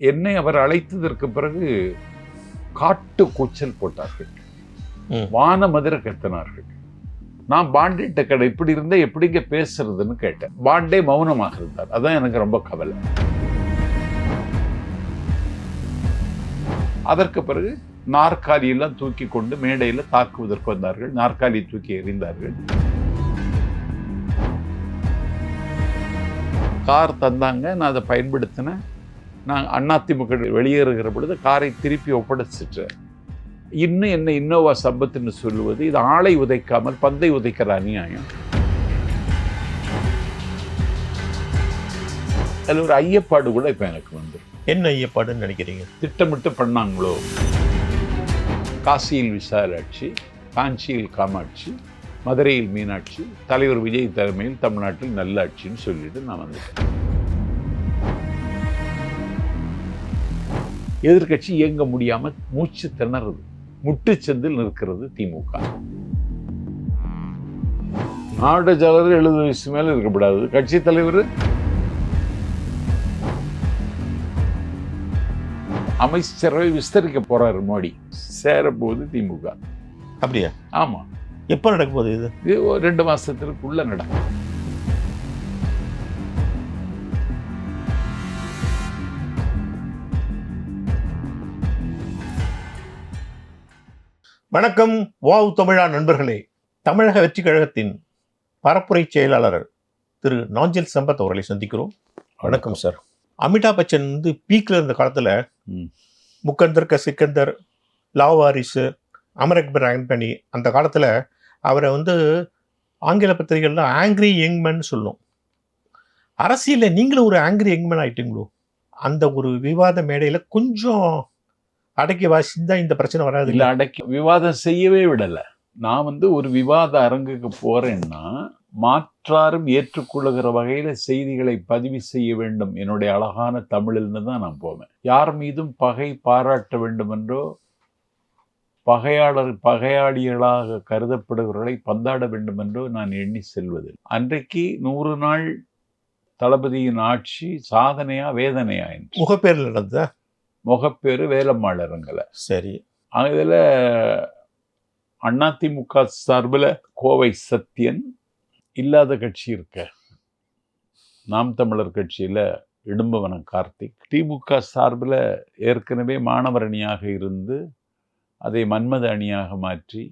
என்னை அவர் அழைத்ததற்கு பிறகு காட்டு கூச்சல் போட்டார்கள், வான மதுர கத்தினார்கள். நான் பாண்டிட்ட கடை இப்படி இருந்தா எப்படிங்க பேசுறதுன்னு கேட்டேன். பாண்டே மௌனமாக இருந்தார். அதான் எனக்கு ரொம்ப கவலை. அதற்கு பிறகு நாற்காலியெல்லாம் தூக்கி கொண்டு மேடையில தாக்குவதற்கு வந்தார்கள். நாற்காலி தூக்கி எறிந்தார்கள். கார் தந்தாங்க, நான் அதை பயன்படுத்தினேன். நான் அதிமுக வெளியேறுகிற பொழுது காரை திருப்பி ஒப்படைச்சிட்டேன். இன்னும் என்ன இன்னோவா சம்பத்துன்னு சொல்லுவது, இது ஆளை உதைக்காமல் பந்தை உதைக்கிற அநியாயம். அதில் ஒரு ஐயப்பாடு கூட இப்போ எனக்கு வந்துடும். என்ன ஐயப்பாடுன்னு நினைக்கிறீங்க? திட்டமிட்டு பண்ணாங்களோ. காசியில் விசாலாட்சி, காஞ்சியில் காமாட்சி, மதுரையில் மீனாட்சி, தலைவர் விஜய் தலைமையில் தமிழ்நாட்டில் நல்லாட்சின்னு சொல்லிட்டு நான் வந்துட்டேன். எதிர்கட்சி இயங்க முடியாம மூச்சு திணறுது, முட்டுச்சந்தில் நிற்கிறது திமுக. மாவட்ட செயலர் 70 வயசு மேல இருக்கக்கூடாது. கட்சி தலைவர் அமைச்சரவை விஸ்தரிக்க போறாரு மோடி. சேரப்போகுது திமுக. அப்படியா? ஆமா. எப்ப நடக்க போகுது இது? இது 2 மாசத்திற்குள்ள நடக்கும். வணக்கம் வாவ் தமிழா நண்பர்களே. தமிழக வெற்றி கழகத்தின் பரப்புரை செயலாளர் திரு நாஞ்சில் சம்பத் அவர்களை சந்திக்கிறோம். வணக்கம் சார். அமிதாப் பச்சன் பீக்ல இருந்த காலத்துல முக்கந்தர் க சிக்கந்தர், லாவாரிசு, அமர் அக்பர் ஆண்டனி, அந்த காலத்துல அவரை ஆங்கில பத்திரிகைகள்ல ஆங்கிரி யங்மேன் சொல்லும். அரசியல்ல நீங்களும் ஒரு ஆங்கிரி யங்மேன் ஆயிட்டீங்களோ? அந்த ஒரு விவாத மேடையில கொஞ்சம் அடக்கி வாசிந்தா இந்த பிரச்சனை வராது. இல்ல, அடக்கி விவாதம் செய்யவே விடல. நான் ஒரு விவாத அரங்குக்கு போறேன்னா மாற்றாரும் ஏற்றுக்கொள்ளுகிற வகையில செய்திகளை பதிவு செய்ய வேண்டும் என்னுடைய அழகான தமிழில்னு தான் நான் போவேன். யார் மீதும் பகை பாராட்ட வேண்டும் என்றோ, பகையாளிகளாக கருதப்படுகிறவர்களை பந்தாட வேண்டும் என்றோ நான் எண்ணி செல்வது. அன்றைக்கு 100 நாள் தளபதியின் ஆட்சி சாதனையா வேதனையா என்று முகப்பேரில் நடந்த முகப்பேறு வேலம்மாள் அரங்கல. சரி. இதுல அதிமுக சார்பில் கோவை சத்தியன், இல்லாத கட்சி இருக்க நாம் தமிழர் கட்சியில இடும்பவனம் கார்த்திக், திமுக சார்பில் ஏற்கனவே மாணவர் அணியாக இருந்து அதை மன்மத அணியாக மாற்றி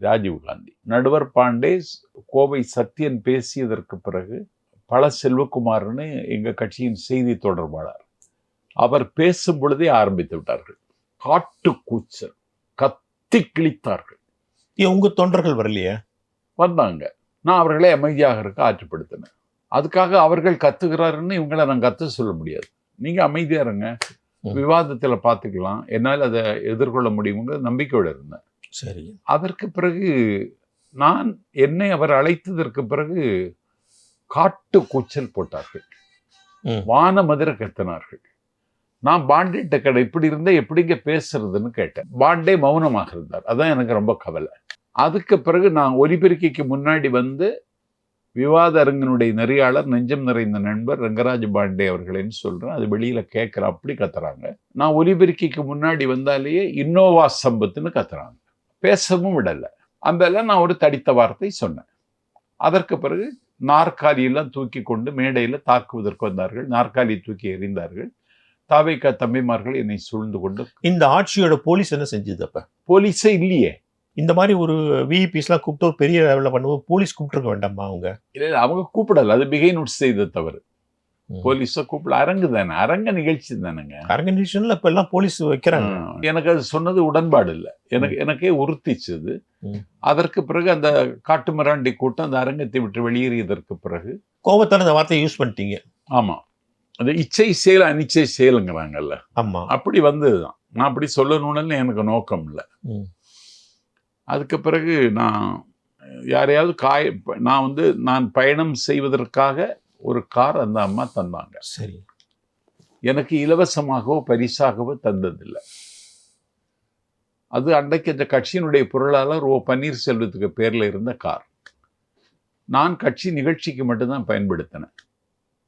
ராஜீவ்காந்தி, நடுவர் பாண்டே, கோவை சத்தியன் பேசியதற்கு பிறகு பல செல்வகுமார்னு எங்க கட்சியின் செய்தி தொடர்பாளர், அவர் பேசும் பொழுதே ஆரம்பித்து விட்டார்கள். காட்டு கூச்சல், கத்தி கிழித்தார்கள். உங்க தொண்டர்கள் வரலையே? வந்தாங்க. நான் அவர்களை அமைதியாக இருக்க ஆற்றுப்படுத்தினேன். அதுக்காக அவர்கள் கத்துக்கிறாருன்னு இவங்களை நான் கத்த சொல்ல முடியாது. நீங்க அமைதியா இருங்க, விவாதத்துல பார்த்துக்கலாம், என்னால் அதை எதிர்கொள்ள முடியுங்கிற நம்பிக்கையோடு இருந்தேன். சரி. அதற்கு பிறகு என்னை அவர் அழைத்ததற்கு பிறகு காட்டு கூச்சல் போட்டார்கள், வான மதுர கத்தினார்கள். நான் பாண்டிட்ட கடை இப்படி இருந்தா எப்படிங்க பேசுறதுன்னு கேட்டேன். பாண்டே மௌனமாக இருந்தார். அதான் எனக்கு ரொம்ப கவலை. அதுக்கு பிறகு நான் ஒலிபெருக்கிக்கு முன்னாடி விவாத அரங்கினுடைய நெறியாளர், நெஞ்சம் நிறைந்த நண்பர் ரங்கராஜ் பாண்டே அவர்களேன்னு சொல்றேன். அது வெளியில கேட்கிற அப்படி கத்துறாங்க. நான் ஒலிபெருக்கிக்கு முன்னாடி வந்தாலேயே இன்னோவா சம்பத்துன்னு கத்துறாங்க. பேசவும் விடல. அந்த நான் ஒரு தடித்த வார்த்தை சொன்னேன். அதற்கு பிறகு நாற்காலியெல்லாம் தூக்கி கொண்டு மேடையில தாக்குவதற்கு வந்தார்கள். நாற்காலி தூக்கி எறிந்தார்கள். தாவேகா தம்பிமார்கள் என்னை சூழ்ந்து கொண்டு. இந்த ஆட்சியோட போலீஸ் என்ன செஞ்சது? அப்ப போலீஸே இல்லையே. இந்த மாதிரி ஒரு விஐபிஸ்லாம் கூப்பிட்டு ஒரு பெரிய லெவலில் பண்ணுவோம், போலீஸ் கூப்பிட்டுருக்க வேண்டாமா? அவங்க இல்லை, அவங்க கூப்பிடல. அது பிகைன் செய்த தவறு. போலீஸை கூப்பிடல. அரங்கு தானே, அரங்க நிகழ்ச்சி தானேங்க. அரங்க நிகழ்ச்சியில் இப்ப எல்லாம் போலீஸ் வைக்கிறாங்க. எனக்கு அது சொன்னது உடன்பாடு இல்லை. எனக்கே உறுத்திச்சது. அதற்கு பிறகு அந்த காட்டுமிராண்டி கூட்டம் அந்த அரங்கத்தை விட்டு வெளியேறியதற்கு பிறகு கோபத்தான அந்த வார்த்தையை யூஸ் பண்ணிட்டீங்க. ஆமா, அது இச்சை செயல் அனிச்சை செயலுங்கிறாங்கல்ல. ஆமா, அப்படி வந்ததுதான். நான் அப்படி சொல்லணும்னு எனக்கு நோக்கம் இல்லை. அதுக்கு பிறகு நான் யாரையாவது நான் பயணம் செய்வதற்காக ஒரு கார் அந்த அம்மா தந்தாங்க. சரி. எனக்கு இலவசமாகவோ பரிசாகவோ தந்ததில்லை. அது அன்றைக்கு அந்த கட்சியினுடைய பொருளாளர் ஓ பன்னீர்செல்வத்துக்கு பேர்ல இருந்த கார். நான் கட்சி நிகழ்ச்சிக்கு மட்டும்தான் பயன்படுத்தினேன்.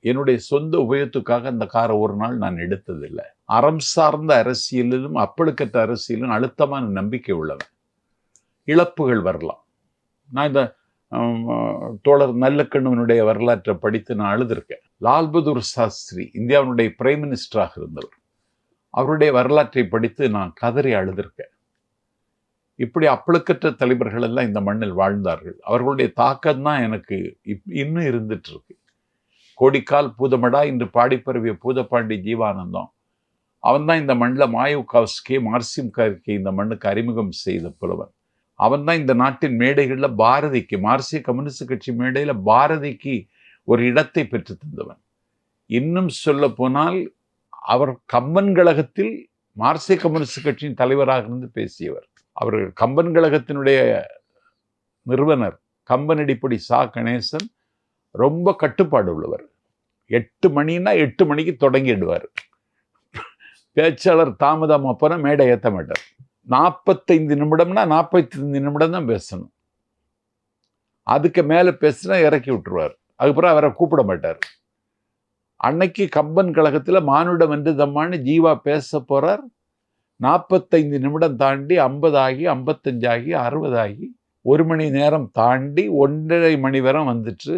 என்னுடைய சொந்த உபயோகத்துக்காக அந்த காரை ஒரு நாள் நான் எடுத்ததில்லை. அறம் சார்ந்த அரசியலிலும் அப்பழுக்கற்ற அரசியலும் அழுத்தமான நம்பிக்கை உள்ளவன். இழப்புகள் வரலாம். நான் இந்த தோழர் நல்லக்கண்ணுவனுடைய வரலாற்றை படித்து நான் அழுதுருக்கேன். லால் பகதூர் சாஸ்திரி இந்தியாவினுடைய பிரைம் மினிஸ்டராக இருந்தவர். அவருடைய வரலாற்றை படித்து நான் கதறி அழுதுருக்கேன். இப்படி அப்பழுக்கற்ற தலைவர்கள் எல்லாம் இந்த மண்ணில் வாழ்ந்தார்கள். அவர்களுடைய தாக்கம் தான் எனக்கு இன்னும் இருந்துட்டு இருக்கு. கோடிக்கால் பூதமடா இன்று பாடிப்பரவிய பூதப்பாண்டி ஜீவானந்தம், அவன் தான் இந்த மண்ணில் மாயோகாவ்ஸ்கி, மார்சிம் கார்கி இந்த மண்ணுக்கு அறிமுகம் செய்த புலவன். அவன் தான் இந்த நாட்டின் மேடைகளில் பாரதிக்கு, மார்க்சிய கம்யூனிஸ்ட் கட்சி மேடையில் பாரதிக்கு ஒரு இடத்தை பெற்று தந்தவன். இன்னும் சொல்ல போனால் அவர் கம்பன் கழகத்தில் மார்க்சிய கம்யூனிஸ்ட் கட்சியின் தலைவராக இருந்து பேசியவர். அவர் கம்பன் கழகத்தினுடைய நிறுவனர் கம்பனடிப்படி சா கணேசன் ரொம்ப கட்டுப்பாடு உள்ளவர். 8 மணின்னா 8 மணிக்கு தொடங்கிடுவார். பேச்சாளர் தாமதம் அப்போனா மேடை ஏற்ற மாட்டார். 45 நிமிடம்னா 45 நிமிடம் தான் பேசணும். அதுக்கு மேலே பேசினா இறக்கி விட்டுருவார். அதுக்கப்புறம் அவரை கூப்பிட மாட்டார். அன்னைக்கு கம்பன் கழகத்தில் மானுடம் என்று தம்மான்னு ஜீவா பேச போகிறார். 45 நிமிடம் தாண்டி 50 ஆகி 55 ஆகி 60 ஆகி 1 மணி நேரம் தாண்டி 1.5 மணி வரை வந்துட்டு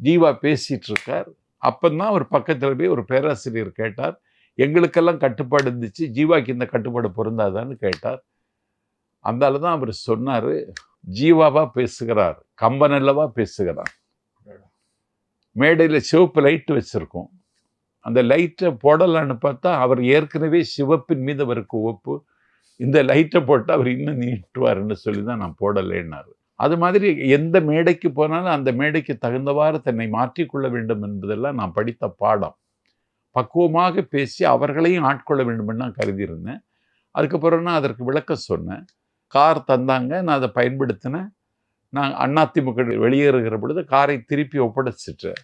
ஜீவா பேசிட்டு இருக்கார். அப்பந்தான் ஒரு பக்கத்தில் போய் ஒரு பேராசிரியர் கேட்டார், எங்களுக்கெல்லாம் கட்டுப்பாடு இருந்துச்சு, ஜீவாக்கு இந்த கட்டுப்பாடு பொருந்தாதான்னு கேட்டார். அந்தால தான் அவர் சொன்னார், ஜீவாவா பேசுகிறார், கம்பன் அல்லவா பேசுகிறார். மேடையில் சிவப்பு லைட்டு வச்சுருக்கோம். அந்த லைட்டை போடலான்னு பார்த்தா அவர் ஏற்கனவே சிவப்பின் மீது அவருக்கு ஒப்பு, இந்த லைட்டை போட்டால் அவர் இன்னும் நீட்டுவாருன்னு சொல்லி தான் நான் போடலைன்னாரு. அது மாதிரி எந்த மேடைக்கு போனாலும் அந்த மேடைக்கு தகுந்தவாறு தன்னை மாற்றிக்கொள்ள வேண்டும் என்பதெல்லாம் நான் படித்த பாடம். பக்குவமாக பேசி அவர்களையும் ஆட்கொள்ள வேண்டும்னு நான் கருதியிருந்தேன். அதுக்கப்புறம் நான் அதற்கு விளக்கம் சொன்னேன். கார் தந்தாங்க, நான் அதை பயன்படுத்தினேன். நான் அதிமுக வெளியேறுகிற பொழுது காரை திருப்பி ஒப்படைச்சிட்டேன்.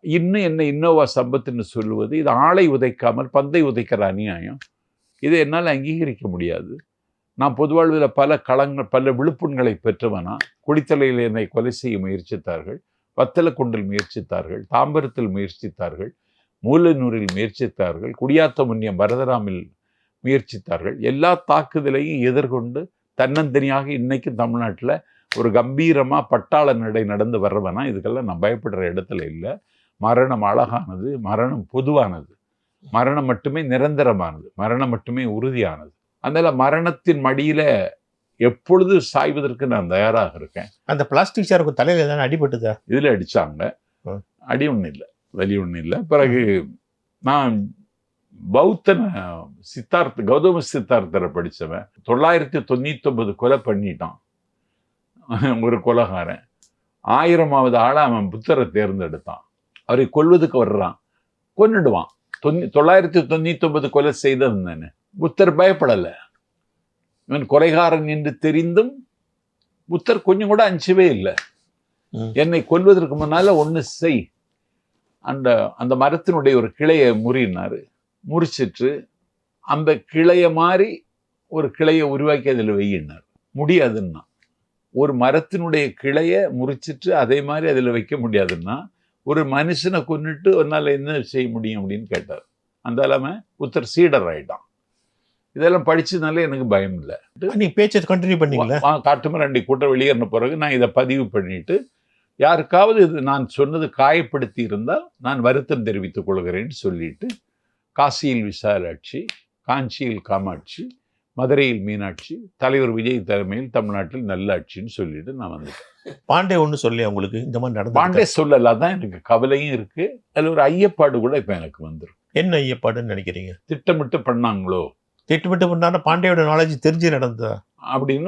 இன்னும் என்ன இன்னோவா சம்பத்துன்னு சொல்லுவது, இது ஆளை உதைக்காமல் பந்தை உதைக்கிற அநியாயம். இதை என்னால் அங்கீகரிக்க முடியாது. நான் பொதுவாழ்வில் பல விழுப்புண்களை பெற்றவனா. குடித்தலையில் என்னை கொலை செய்ய முயற்சித்தார்கள், வத்தலக்குண்டில் முயற்சித்தார்கள், தாம்பரத்தில் முயற்சித்தார்கள், மூலனூரில் முயற்சித்தார்கள், குடியாத்தமுன்னியம் வரதராமில் முயற்சித்தார்கள். எல்லா தாக்குதலையும் எதிர்கொண்டு தன்னந்தனியாக இன்னைக்கு தமிழ்நாட்டில் ஒரு கம்பீரமாக பட்டாள நடை நடந்து வர்றவனா. இதுக்கெல்லாம் நான் பயப்படுற இடத்துல இல்லை. மரணம் அழகானது, மரணம் பொதுவானது, மரணம் மட்டுமே நிரந்தரமானது, மரணம் மட்டுமே உறுதியானது. அதனால மரணத்தின் மடியில எப்பொழுது சாய்வதற்கு நான் தயாராக இருக்கேன். அந்த பிளாஸ்டிக் சேருக்கு தலையில தானே அடிபட்டுதா? இதுல அடிச்சாங்க, அடி ஒன்றும் இல்லை, வலி ஒன்றும் இல்லை. பிறகு நான் பௌத்தன கௌதம சித்தார்த்தரை படித்தவன். 999 கொலை பண்ணிட்டான் ஒரு கொலைகாரன். 1000வது ஆளா அவன் புத்தரை தேர்ந்தெடுத்தான். அவரை கொல்வதுக்கு வர்றான், கொன்னுடுவான். 999 கொலை செய்தது. புத்தர் பயப்படலை. இவன் கொலைகாரன் என்று தெரிந்தும் புத்தர் கொஞ்சம் கூட அஞ்சவே இல்லை. என்னை கொல்வதற்கு முன்னால ஒன்று செய், அந்த மரத்தினுடைய ஒரு கிளையை முறினாரு. முறிச்சிட்டு அந்த கிளையை மாதிரி ஒரு கிளையை உருவாக்கி அதில் வையினார். முடியாதுன்னா, ஒரு மரத்தினுடைய கிளையை முறிச்சிட்டு அதே மாதிரி அதில் வைக்க முடியாதுன்னா ஒரு மனுஷனை கொன்னுட்டு ஒன்னால் என்ன செய்ய முடியும் அப்படின்னு கேட்டார். அந்த இல்லாமல் புத்தர் சீடர் ஆயிட்டான். இதெல்லாம் படிச்சதுனால எனக்கு பயம் இல்லை. நீ பேச்சை கண்டினியூ பண்ணீங்களா? காட்டுமிராண்டி கூட்டம் வெளியேறின பிறகு நான் இதை பதிவு பண்ணிட்டு, யாருக்காவது இது நான் சொன்னது காயப்படுத்தி இருந்தால் நான் வருத்தம் தெரிவித்துக் கொள்கிறேன்னு சொல்லிட்டு, காசியில் விசாலாட்சி, காஞ்சியில் காமாட்சி, மதுரையில் மீனாட்சி, தலைவர் விஜய் தலைமையில் தமிழ்நாட்டில் நல்லாட்சின்னு சொல்லிட்டு நான் வந்துட்டேன். பாண்டே ஒன்று சொல்லி உங்களுக்கு இந்த மாதிரி நடந்து? பாண்டே சொல்லலாம் தான் எனக்கு கவலையும் இருக்கு. அதில் ஒரு ஐயப்பாடு கூட இப்போ எனக்கு வந்துடும். என்ன ஐயப்பாடுன்னு நினைக்கிறீங்க? திட்டமிட்டு பண்ணாங்களோ? திட்டமிட்டு பண்ணாலும் பாண்டியோட நாலேஜ் தெரிஞ்சு நடந்ததா அப்படின்னு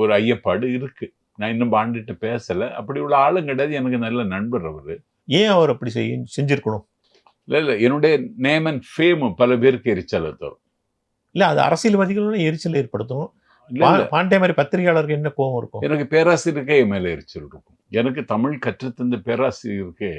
ஒரு ஐயப்பாடு இருக்கு. நான் இன்னும் பாண்டிட்டு பேசலை. அப்படி உள்ள ஆளும் கிடையாது. எனக்கு நல்ல நண்பர் அவர். ஏன் அவர் அப்படி செஞ்சிருக்கணும்? இல்லை, என்னுடைய நேம் அண்ட் ஃபேம் பல பேருக்கு எரிச்சலை தரும். இல்லை, அது அரசியல்வாதிகளும் எரிச்சல் ஏற்படுத்தும். பாண்டே மாதிரி பத்திரிகையாளருக்கு என்ன கோபம் இருக்கும்? எனக்கு பேராசிரியருக்கே என் மேலே எரிச்சல் இருக்கும். எனக்கு தமிழ் கற்றுத்தந்த பேராசிரியருக்கு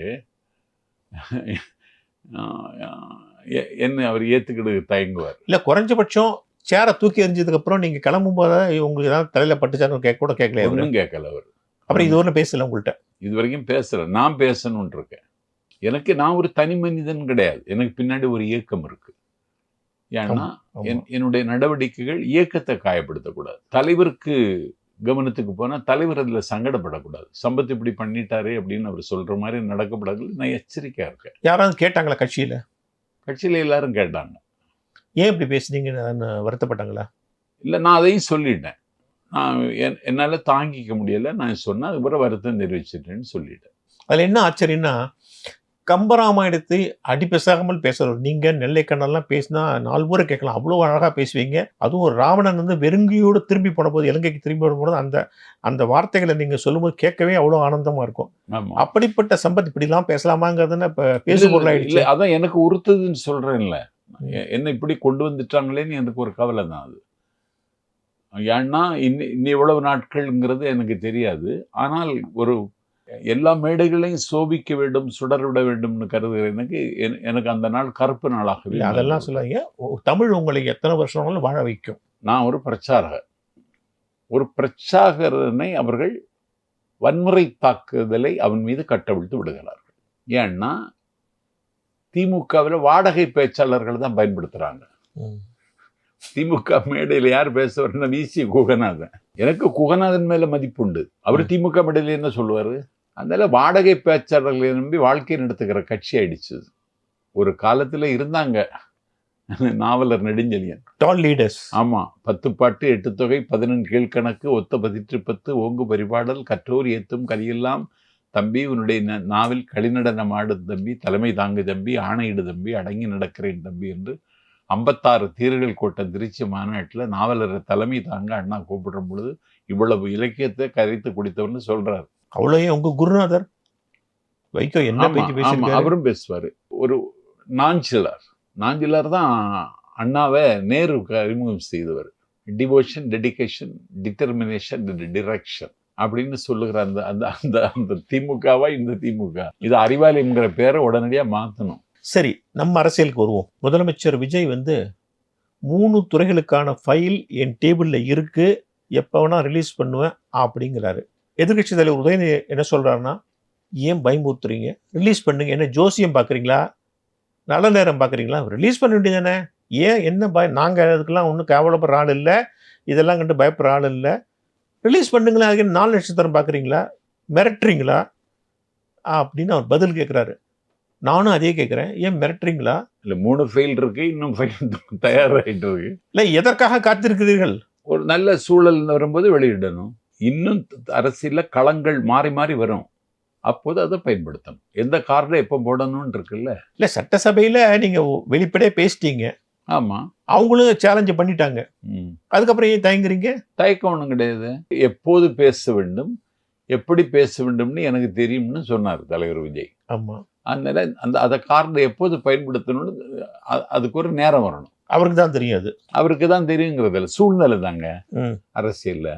என்ன அவர் ஏற்றுக்கிட்டு தயங்குவார். இல்லை, குறைஞ்சபட்சம் சேரை தூக்கி எறிஞ்சதுக்கு அப்புறம் நீங்கள் கிளம்பும் போது உங்களுக்கு ஏதாவது தலையில் பட்டுச்சான்னு கூட கேட்கல? ஒன்றும் கேட்கல அவர். அப்புறம் இது ஒன்றும் பேசலை உங்கள்கிட்ட? இது வரைக்கும் பேசலை. நான் பேசணும்னு இருக்கேன். நான் ஒரு தனி மனிதன் கிடையாது. எனக்கு பின்னாடி ஒரு இயக்கம் இருக்கு. ஏன்னா என்னுடைய நடவடிக்கைகள் இயக்கத்தை காயப்படுத்தக்கூடாது. தலைவருக்கு கவனத்துக்கு போனா தலைவர் அதுல சங்கடப்படக்கூடாது. சம்பத் இப்படி பண்ணிட்டாரு அப்படின்னு அவர் சொல்ற மாதிரி நடக்கப்படாது. நான் எச்சரிக்கையா இருக்கேன். யாராவது கேட்டாங்களா கட்சியில எல்லாரும் கேட்டாங்க, ஏன் இப்படி பேசுனீங்கன்னு வருத்தப்பட்டாங்களா? இல்லை, நான் அதையும் சொல்லிட்டேன். நான் என்னால் தாங்கிக்க முடியலை, நான் சொன்னேன், அதுக்கப்புறம் வருத்தம் தெரிவிச்சிட்டேன்னு சொல்லிட்டேன். அதில் என்ன ஆச்சரியன்னா, கம்பராமாயணத்தை அடிப்பேசாமல் பேசுகிறவர் நீங்கள். நெல்லைக்கண்ணெல்லாம் பேசினா 4 பேரை கேட்கலாம், அவ்வளோ அழகாக பேசுவீங்க. அதுவும் ஒரு ராவணன் வெறுங்கியோடு திரும்பி போன போது, இலங்கைக்கு திரும்பி போனபோது அந்த வார்த்தைகளை நீங்கள் சொல்லும்போது கேட்கவே அவ்வளோ ஆனந்தமாக இருக்கும். அப்படிப்பட்ட சம்பத் இப்படிலாம் பேசலாமாங்கிறதுன்னு இப்போ பேசுபொருளாயிடுச்சு. அதான் எனக்கு உறுத்துதுன்னு சொல்கிறேன்ல, என்ன இப்படி கொண்டு வந்துட்டாங்களேன்னு எனக்கு ஒரு கவலை தான் அது. ஏன்னா இன்னும் இவ்வளவு நாட்கள்ங்கிறது எனக்கு தெரியாது. ஆனால் ஒரு எல்லா மேடைகளையும் சோபிக்க வேண்டும், சுடர்விட வேண்டும்னு கருதுகிறேன். எனக்கு அந்த நாள் கருப்பு நாளாகவே. அதெல்லாம் சொல்லுங்க. தமிழ் உங்களை எத்தனை வருஷம் வாழ வைக்கும். நான் ஒரு பிரச்சாரனை அவர்கள் வன்முறை தாக்குதலை அவன் மீது கட்டவிழ்த்து விடுகிறார்கள். ஏன்னா திமுகவில் வாடகை பேச்சாளர்கள் தான் பயன்படுத்துறாங்க. திமுக மேடையில் யார் பேசுவார்னா வீசி குகநாதன். எனக்கு குகநாதன் மேல மதிப்பு உண்டு. அவர் திமுக மேடையில என்ன சொல்லுவாரு? அதனால வாடகை பேச்சாளர்களை நம்பி வாழ்க்கை நடத்துகிற கட்சி ஆயிடுச்சு. ஒரு காலத்துல இருந்தாங்க நாவலர் நெடுஞ்செழியன், டால் லீடர்ஸ். ஆமா, 10 பாட்டு 8 தொகை 11 கீழ்கணக்கு ஒத்த 10 ஓங்கு பரிபாடல் கற்றோர் ஏத்தும் கலியெல்லாம் தம்பி உன்னுடைய நாவில் களிநடனம் ஆடும் தம்பி, தலைமை தாங்கு தம்பி, ஆணையிடு தம்பி, அடங்கி நடக்கிறேன் தம்பி என்று 56 தீர்கள் கூட்டம் திருச்சி மாநாட்டில் நாவலரை தலைமை தாங்க அண்ணா கூப்பிடுற பொழுது இவ்வளவு இலக்கியத்தை கரைத்து குடித்தவர்னு சொல்றாரு. அவ்வளோ உங்க குருநாதர் வைகோ என்ன பேச்சு அவரும் பேசுவாரு. ஒரு நாஞ்சிலார் தான் அண்ணாவை நேருக்கு அறிமுகம் செய்தவர். டிவோஷன், டெடிகேஷன், டிட்டர்மினேஷன், டிரெக்ஷன் அப்படின்னு சொல்லுகிற அந்த அந்த அந்த அந்த திமுகவா இந்த திமுக இது அறிவாலயம்ங்கிற பேரை உடனடியா மாற்றணும். சரி, நம்ம அரசியலுக்கு வருவோம். முதலமைச்சர் விஜய் 3 துறைகளுக்கான ஃபைல் என் டேபிளில் இருக்கு, எப்போ வேணா ரிலீஸ் பண்ணுவேன் அப்படிங்கிறாரு. எதிர்கட்சி தலைவர் உதயநிதி என்ன சொல்றாருன்னா, ஏன் பயமுறுத்துறீங்க, ரிலீஸ் பண்ணுங்க, என்ன ஜோசியம் பார்க்குறீங்களா, நல்ல நேரம் பார்க்குறீங்களா, ரிலீஸ் பண்ண வேண்டியதானே, ஏன் என்ன நாங்கள் அதுக்கெல்லாம் ஒன்றும் கேவலப்படுற ஆள் இல்லை, இதெல்லாம் கண்டு பயப்படுற ஆள் இல்லை, ரிலீஸ் பண்ணுங்களா, அதுக்கு 4 நட்சத்திரம் பார்க்குறீங்களா, மிரட்டுறீங்களா அப்படின்னு அவர் பதில் கேட்குறாரு. நானும் அதே கேட்குறேன், ஏன் மிரட்டுறீங்களா? இல்லை, 3 ஃபைல் இருக்கு, இன்னும் ஃபைல் தயாராகிட்டு இருக்கு. இல்லை, எதற்காக காத்திருக்கிறீர்கள்? ஒரு நல்ல சூழல் வரும்போது வெளியிடணும். இன்னும் அரசியலில் களங்கள் மாறி மாறி வரும், அப்போது அதை பயன்படுத்தணும். எந்த கார்டை எப்போ போடணும்னு இருக்குல்ல. இல்லை, சட்டசபையில் நீங்கள் வெளிப்படையாக பேசிட்டீங்க. ஆமாம், அவங்களும் சேலஞ்சு பண்ணிட்டாங்க. அதுக்கப்புறம் ஏன் தயங்குறீங்க? தயக்கம் ஒன்றும் கிடையாது. எப்போது பேச வேண்டும், எப்படி பேச வேண்டும்னு எனக்கு தெரியும்னு சொன்னார் தலைவர் விஜய். ஆமாம், அதனால அந்த கார்டை எப்போது பயன்படுத்தணும்னு அதுக்கு ஒரு நேரம் வரணும். அவருக்கு தான் தெரியும். அது அவருக்கு தான் தெரியுங்கிறதுல சூழ்நிலை தாங்க அரசியல்ல.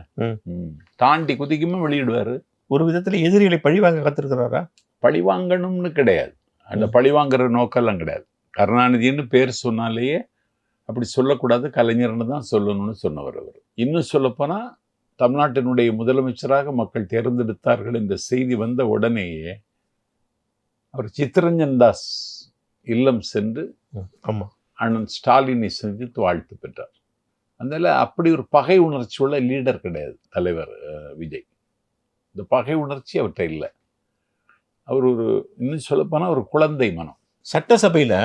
தாண்டி குதிக்குமே வெளியிடுவாரு. ஒரு விதத்துல எதிரிகளை பழிவாங்க கத்துருக்கிறாரா? பழிவாங்கணும்னு கிடையாது, அந்த பழிவாங்குற நோக்கெல்லாம் கிடையாது. கருணாநிதினு பேர் சொன்னாலேயே அப்படி சொல்லக்கூடாது, கலைஞர்னு தான் சொல்லணும்னு சொன்னவர் அவர். இன்னும் சொல்லப்போனா தமிழ்நாட்டினுடைய முதலமைச்சராக மக்கள் தேர்ந்தெடுத்தார்கள் என்ற செய்தி வந்த உடனேயே அவர் சித்தரஞ்சன் தாஸ் இல்லம் சென்று அண்ணன் ஸ்டாலினை சந்தித்து வாழ்த்து பெற்றார். அதனால அப்படி ஒரு பகை உணர்ச்சி உள்ள லீடர் கிடையாது தலைவர் விஜய். இந்த பகை உணர்ச்சி அவர்கிட்ட இல்லை. அவர் இன்னும் சொல்லப்போனால் ஒரு குழந்தை மனம். சட்டசபையில்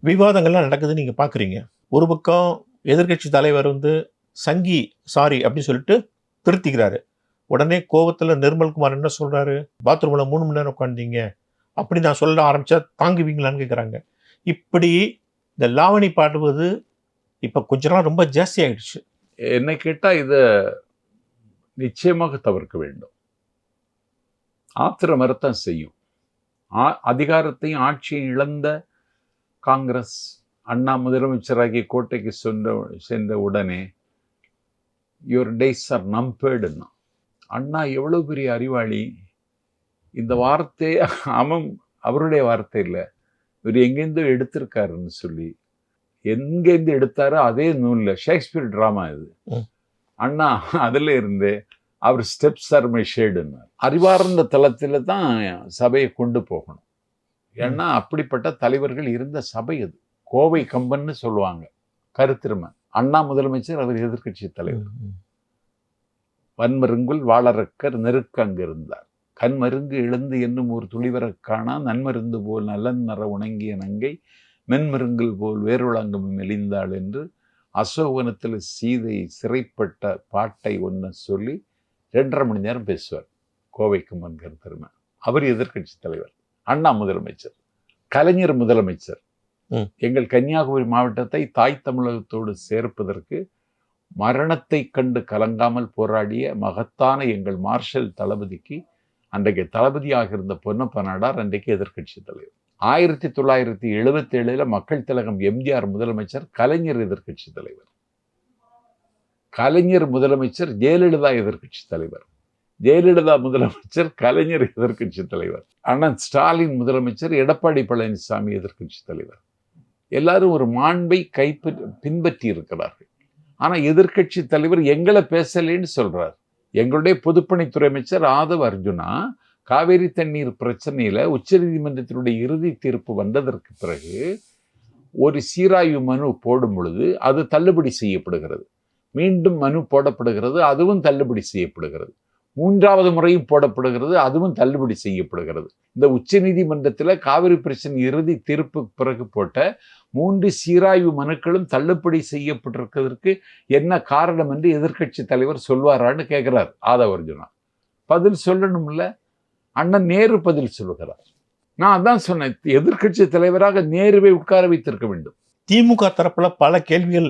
விவாதங்கள்லாம் நடக்குதுன்னு நீங்கள் பார்க்குறீங்க. ஒரு பக்கம் எதிர்கட்சி தலைவர் சங்கி சாரி அப்படின்னு சொல்லிட்டு திருத்திக்கிறாரு. உடனே கோபத்தில் நிர்மல்குமார் என்ன சொல்கிறாரு, பாத்ரூமில் 3 மணி நேரம் உட்காந்தீங்க அப்படி நான் சொல்ல ஆரம்பித்தா தாங்குவீங்களான்னு கேட்குறாங்க. இப்படி இந்த லாவணி பாடுவது இப்போ கொஞ்ச நாள் ரொம்ப ஜாஸ்தி ஆகிடுச்சு. என்னை கேட்டால் இதை நிச்சயமாக தவிர்க்க வேண்டும். ஆத்திரம் வரத்தான் செய்யும். அதிகாரத்தையும் ஆட்சியை இழந்த காங்கிரஸ் அண்ணா முதலமைச்சராகிய கோட்டைக்கு சென்ற உடனே யுவர் டேஸ் ஆர் நம்பர்டுன்னா, அண்ணா எவ்வளவு பெரிய அறிவாளி, இந்த வார்த்தையை அவருடைய வார்த்தை இல்லை, இவர் எங்கேருந்தோ எடுத்திருக்காருன்னு சொல்லி, எங்கேருந்து எடுத்தாரோ அதே நூலில் ஷேக்ஸ்பியர் ட்ராமா இது. அண்ணா அதில் இருந்து அவர் ஸ்டெப்ஸ் ஆர் மை ஷேடுன்னு அறிவார்ந்த தளத்தில் தான் சபையை கொண்டு போகணும். ஏன்னா அப்படிப்பட்ட தலைவர்கள் இருந்த சபை அது. கோவை கம்பன்னு சொல்லுவாங்க. கருத்திருமன் அண்ணா முதலமைச்சர், அவர் எதிர்க்கட்சி தலைவர். வன்மருங்குல் வாழறக்கர் நெருக்க அங்கிருந்தார். கண்மருங்கு எழுந்து என்னும் ஒரு துளிவரக் காணா நன்மருந்து போல் நலன் நற உணங்கிய நங்கை மென்மருங்குல் போல் வேறுளங்கும் மெலிந்தாள் என்று அசோகவனத்தில் சீதை சிறைப்பட்ட பாட்டை ஒன்று சொல்லி 2.5 மணி நேரம் பேசுவார் கோவை கம்பன் கருத்திருமன். அவர் எதிர்க்கட்சி தலைவர். அண்ணா முதலமைச்சர், கலைஞர் முதலமைச்சர். எங்கள் கன்னியாகுமரி மாவட்டத்தை தாய் தமிழகத்தோடு சேர்ப்பதற்கு மரணத்தை கண்டு கலங்காமல் போராடிய மகத்தான எங்கள் மார்ஷல் தளபதிக்கு அன்றைக்கு தளபதியாக இருந்த பொன்னப்ப நாடார் அன்றைக்கு எதிர்க்கட்சி தலைவர். 1977 மக்கள் திலகம் எம்ஜிஆர் முதலமைச்சர், கலைஞர் எதிர்க்கட்சி தலைவர். கலைஞர் முதலமைச்சர், ஜெயலலிதா எதிர்க்கட்சி தலைவர். ஜெயலலிதா முதலமைச்சர், கலைஞர் எதிர்க்கட்சி தலைவர். அண்ணன் ஸ்டாலின் முதலமைச்சர், எடப்பாடி பழனிசாமி எதிர்க்கட்சி தலைவர். எல்லாரும் ஒரு மாண்பை பின்பற்றி இருக்கிறார்கள். ஆனா எதிர்க்கட்சி தலைவர் எங்களை பேசலேன்னு சொல்றார். எங்களுடைய பொதுப்பணித்துறை அமைச்சர் ஆதவ் அர்ஜுனா காவேரி தண்ணீர் பிரச்சனையில உச்சநீதிமன்றத்தினுடைய இறுதி தீர்ப்பு வந்ததற்கு பிறகு ஒரு சீராய்வு மனு போடும் பொழுது அது தள்ளுபடி செய்யப்படுகிறது. மீண்டும் மனு போடப்படுகிறது, அதுவும் தள்ளுபடி செய்யப்படுகிறது. 3வது முறையும் போடப்படுகிறது, அதுவும் தள்ளுபடி செய்யப்படுகிறது. இந்த உச்சநீதிமன்றத்தில் காவிரி பிரச்சனை இறுதி தீர்ப்பு பிறகு போட்ட 3 சீராய்வு மனுக்களும் தள்ளுபடி செய்யப்பட்டிருக்கிறதுக்கு என்ன காரணம் என்று எதிர்க்கட்சி தலைவர் சொல்வாரான்னு கேட்கிறார் ஆதவ அர்ஜுனா. பதில் சொல்லணும்ல. அண்ணன் நேரு பதில் சொல்லுகிறார். நான் அதான் சொன்னேன், எதிர்க்கட்சி தலைவராக நேருவை உட்கார வைத்திருக்க வேண்டும். திமுக தரப்புல பல கேள்விகள்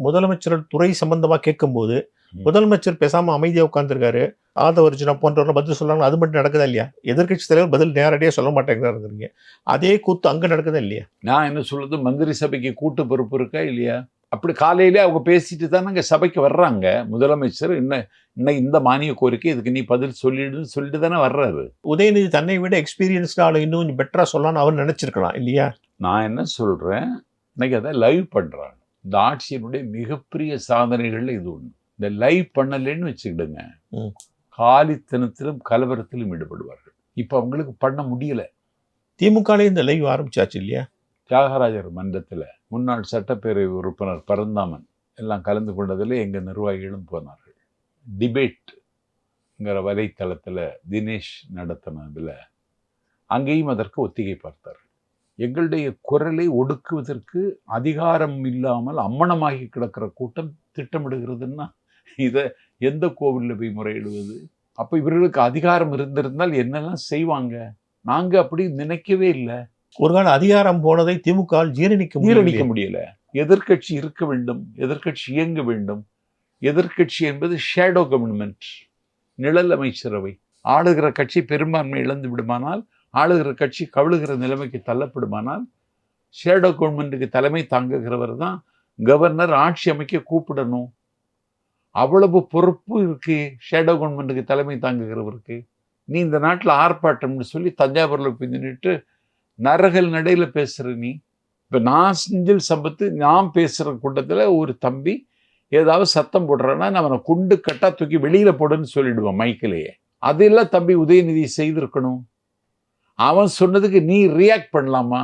முதலமைச்சர் துறை சம்பந்தமா கேட்கும்போது முதலமைச்சர் பேசாம அமைதியா உட்கார்ந்துருக்காரு. ஆதவ அர்ஜுனா போன்றவர்கள் பதில் சொல்றாங்க. அது மட்டும் நடக்குதா இல்லையா? எதிர்க்கட்சி தலைவர் பதில் நேரடியாக சொல்ல மாட்டேங்கிறாருங்க. அதே கூத்து அங்க நடக்குதா இல்லையா? நான் என்ன சொல்றது, மந்திரி சபைக்கு கூட்டு பொறுப்பு இருக்கா இல்லையா? அப்படி காலையிலே அவங்க பேசிட்டு தானே இங்கே சபைக்கு வர்றாங்க. முதலமைச்சர் இன்னும் இந்த மானிய கோரிக்கை இதுக்கு நீ பதில் சொல்லிடுன்னு சொல்லிட்டு தானே வர்றாரு. உதயநிதி தன்னை விட எக்ஸ்பீரியன்ஸ்டு ஆளு இன்னும் கொஞ்சம் பெட்டரா சொல்லலாம்னு அவர் நினைச்சிருக்கலாம் இல்லையா? நான் என்ன சொல்றேன், இன்னைக்கு அதை லைவ் பண்றாங்க. இந்த ஆட்சியினுடைய மிகப்பெரிய சாதனைகள்ல இது ஒண்ணு. இந்த லைவ் பண்ணலன்னு வச்சுக்கிடுங்க, காலித்தனத்திலும் கலவரத்திலும் ஈடுபடுவார்கள். இப்ப அவங்களுக்கு பண்ண முடியல. திமுக இந்த லைவ் ஆரம்பிச்சாச்சு இல்லையா? தியாகராஜர் மன்றத்தில் முன்னாள் சட்டப்பேரவை உறுப்பினர் பரந்தாமன் எல்லாம் கலந்து கொண்டதில் எங்கள் நிர்வாகிகளும் போனார்கள். டிபேட்ங்கிற வலைத்தளத்தில் தினேஷ் நடத்தினதில் அங்கேயும் அதற்கு ஒத்திகை பார்த்தார்கள். எங்களுடைய குரலை ஒடுக்குவதற்கு அதிகாரம் இல்லாமல் அம்மனமாகி கிடக்கிற கூட்டம் திட்டமிடுகிறதுன்னா இதை எந்த கோவிலில் போய் முறையிடுவது? அப்போ இவர்களுக்கு அதிகாரம் இருந்திருந்தால் என்னெல்லாம் செய்வாங்க? நாங்கள் அப்படி நினைக்கவே இல்லை. ஒரு கால அதிகாரம் போனதை திமுக ஜீரணிக்க முடியல. எதிர்க்கட்சி இருக்க வேண்டும், எதிர்க்கட்சி இயங்க வேண்டும். எதிர்க்கட்சி என்பது ஷேடோ கவர்மெண்ட், நிழல் அமைச்சரவை. ஆளுகிற கட்சி பெரும்பான்மை இழந்து விடுமானால், ஆளுகிற கட்சி கவிழுகிற நிலைமைக்கு தள்ளப்படுமானால், ஷேடோ கவர்மெண்ட்டுக்கு தலைமை தாங்குகிறவர் தான் கவர்னர் ஆட்சி அமைக்க கூப்பிடணும். அவ்வளவு பொறுப்பு இருக்கு ஷேடோ கவர்மெண்ட்டுக்கு தலைமை தாங்குகிறவருக்கு. நீ இந்த நாட்டில் ஆர்ப்பாட்டம்னு சொல்லி தஞ்சாவூரில் போய் நின்றுட்டு நரகல் நடையில பேசுற நீ. இப்ப நான் செஞ்சில் சம்பத்து நான் பேசுற கூட்டத்துல ஒரு தம்பி ஏதாவது சத்தம் போடுறான்னா நான் அவனை குண்டு கட்டா தூக்கி வெளியில போடுன்னு சொல்லிடுவான் மைக்கிலேயே. அதெல்லாம் தம்பி உதயநிதி செய்திருக்கணும். அவன் சொன்னதுக்கு நீ ரியாக்ட் பண்ணலாமா?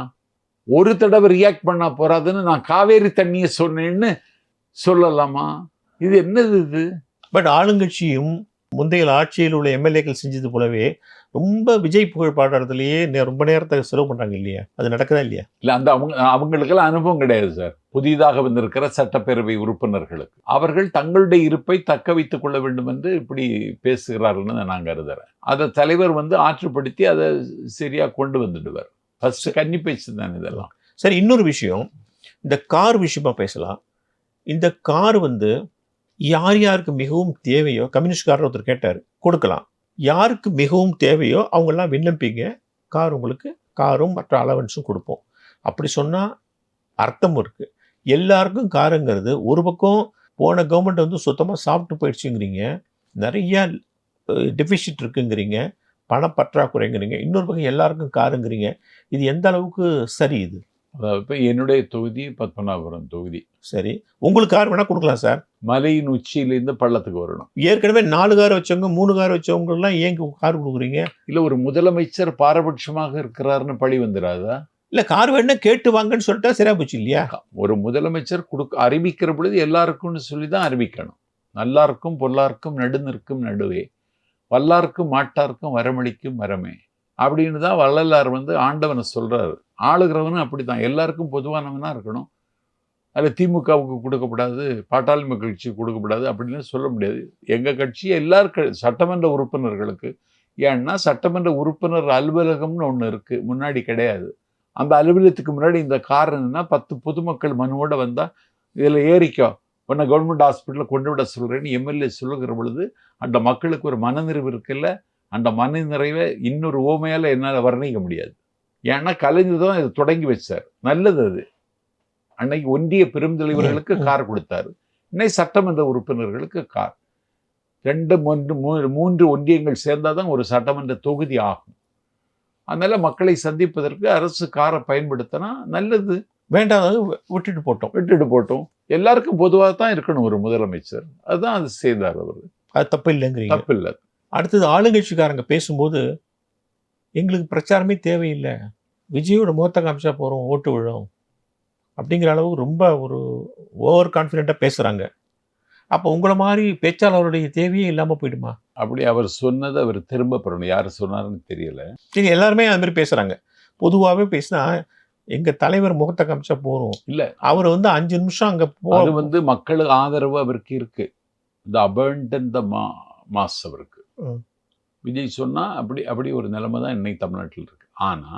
ஒரு தடவை ரியாக்ட் பண்ணா போறாதுன்னு நான் காவேரி தண்ணியை சொன்னேன்னு சொல்லலாமா? இது என்னது இது? பட் ஆளுங்கட்சியும் முந்தைய ஆட்சியில் உள்ள எம்எல்ஏக்கள் செஞ்சது போலவே ரொம்ப விஜய் புகழ் பாடுறதுலயே ரொம்ப நேரத்தை செலவு பண்றாங்க இல்லையா? அது நடக்குதா இல்லையா? இல்ல, அந்த அவங்களுக்கெல்லாம் அனுபவம் கிடையாது சார். புதிதாக வந்திருக்கிற சட்டப்பேரவை உறுப்பினர்களுக்கு அவர்கள் தங்களுடைய இருப்பை தக்க வைத்துக் கொள்ள வேண்டும் என்று இப்படி பேசுகிறார்கள்னு நான் கருதுறேன். அதை தலைவர் ஆற்றுப்படுத்தி அதை சரியா கொண்டு வந்துடுவார். ஃபர்ஸ்ட் கன்னி பேச்சு தான் இதெல்லாம். சரி, இன்னொரு விஷயம், இந்த கார் விஷயமா பேசலாம். இந்த கார் யார் யாருக்கு மிகவும் தேவையோ, கம்யூனிஸ்ட்காரர் ஒருத்தர் கேட்டார், கொடுக்கலாம். யாருக்கு மிகவும் தேவையோ அவங்கெல்லாம் விண்ணப்பிங்க, கார் உங்களுக்கு காரும் மற்ற அலவன்ஸும் கொடுப்போம். அப்படி சொன்னால் அர்த்தம் இருக்குது. எல்லாருக்கும் காருங்கிறது ஒரு பக்கம் போன கவர்மெண்ட் சுத்தமாக சாப்பிட்டு போயிடுச்சுங்கிறீங்க, நிறையா டெபிசிட் இருக்குங்கிறீங்க, பணப்பற்றாக்குறைங்கிறீங்க, இன்னொரு பக்கம் எல்லாருக்கும் காருங்கிறீங்க. இது எந்த அளவுக்கு சரி? இது அதாவது இப்ப என்னுடைய தொகுதி பத்மநாபபுரம் தொகுதி. சரி, உங்களுக்கு கார் வேணா கொடுக்கலாம் சார். மலையின் உச்சியிலேருந்து பள்ளத்துக்கு வரணும். ஏற்கனவே 4 கார் வச்சவங்க 3 கார் வச்சவங்க எல்லாம் ஏன் கார் கொடுக்குறீங்க? இல்ல ஒரு முதலமைச்சர் பாரபட்சமாக இருக்கிறாருன்னு பழி வந்துடாதா? இல்ல, கார் வேணா கேட்டு வாங்கன்னு சொல்லிட்டா சரியா போச்சு இல்லையா? ஒரு முதலமைச்சர் அறிவிக்கிற பொழுது எல்லாருக்கும்னு சொல்லி தான் அறிவிக்கணும். நல்லாருக்கும் பொல்லாருக்கும் நடுநிற்கும் நடுவே, வல்லாருக்கும் மாட்டாருக்கும் வரமளிக்கும் வரமே அப்படின்னு தான் வள்ளலார் ஆண்டவனை சொல்றாரு. ஆளுகிறவனும் அப்படித்தான், எல்லாருக்கும் பொதுவானவனா இருக்கணும். அதில் திமுகவுக்கு கொடுக்கப்படாது, பாட்டாளி மக்கள் கட்சிக்கு கொடுக்கப்படாது அப்படின்னு சொல்ல முடியாது. எங்கள் கட்சி எல்லாருக்கும் சட்டமன்ற உறுப்பினர்களுக்கு, ஏன்னா சட்டமன்ற உறுப்பினர் அலுவலகம்னு ஒன்று இருக்குது, முன்னாடி கிடையாது. அந்த அலுவலகத்துக்கு முன்னாடி இந்த காரணம்னா 10 பொதுமக்கள் மனுவோட வந்தால் இதில் ஏறிக்கோ, உன்னை கவர்மெண்ட் ஹாஸ்பிட்டலில் கொண்டு விட சொல்கிறேன்னு எம்எல்ஏ சொல்லுகிற பொழுது அந்த மக்களுக்கு ஒரு மனநிறைவு இருக்குல்ல, அந்த மனநிறைவை இன்னொரு ஓமையால் என்னால் வர்ணிக்க முடியாது. ஏன்னா கலைஞர் தான் இதை தொடங்கி வச்சார். நல்லது அது. அன்னைக்கு ஒன்றிய பெருந்தலைவர்களுக்கு கார் கொடுத்தாரு, இன்னைக்கு சட்டமன்ற உறுப்பினர்களுக்கு கார். 2-3 ஒன்றியங்கள் சேர்ந்தாதான் ஒரு சட்டமன்ற தொகுதி ஆகும். அதனால மக்களை சந்திப்பதற்கு அரசு காரை பயன்படுத்தினா நல்லது. வேண்டாம் விட்டுட்டு போட்டோம். எல்லாருக்கும் பொதுவாக தான் இருக்கணும் ஒரு முதலமைச்சர். அதுதான் அது செய்தார் அவர். அது தப்பு இல்லைங்கிறீங்க? தப்பு இல்லை. அடுத்தது ஆளுங்கட்சிக்காரங்க பேசும்போது எங்களுக்கு பிரச்சாரமே தேவையில்லை, விஜயோட முகத்தை காமிச்சா போகிறோம், ஓட்டு விழும் அப்படிங்கிற அளவுக்கு ரொம்ப ஒரு ஓவர் கான்ஃபிடென்ட்டாக பேசுகிறாங்க. அப்போ உங்களை மாதிரி பேச்சாளருடைய தேவையே இல்லாமல் போயிடுமா? அப்படி அவர் சொன்னதை அவர் திரும்ப பெறணும். யார் சொன்னாருன்னு தெரியல. சரி, எல்லாருமே அது மாதிரி பேசுகிறாங்க. பொதுவாகவே பேசினா எங்கள் தலைவர் முகத்தை காமிச்சா போகிறோம் இல்லை, அவர் 5 நிமிஷம் அங்கே அது மக்களுக்கு ஆதரவு அவருக்கு இருக்கு. த அபண்டன்ட் த மாஸ் அவருக்கு. விஜய் சொன்னா அப்படி ஒரு நிலைமை தான் இன்னைக்கு தமிழ்நாட்டில் இருக்கு. ஆனா